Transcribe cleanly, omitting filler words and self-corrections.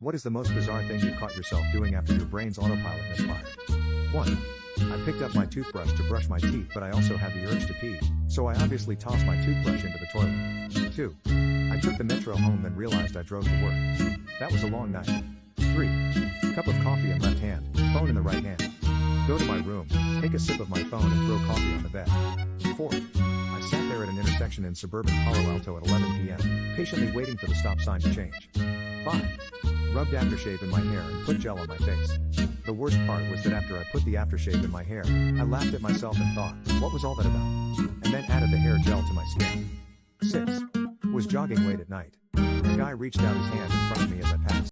What is the most bizarre thing you caught yourself doing after your brain's autopilot misfired? 1. I picked up my toothbrush to brush my teeth, but I also had the urge to pee, so I obviously tossed my toothbrush into the toilet. 2. I took the metro home then realized I drove to work. That was a long night. 3. Cup of coffee in left hand, phone in the right hand. Go to my room, take a sip of my phone and throw coffee on the bed. 4. I sat there at an intersection in suburban Palo Alto at 11 p.m., patiently waiting for the stop sign to change. 5. Rubbed aftershave in my hair and put gel on my face. The worst part was that after I put the aftershave in my hair, I laughed at myself and thought, what was all that about? And then added the hair gel to my skin. 6. Was jogging late at night. A guy reached out his hand in front of me as I passed.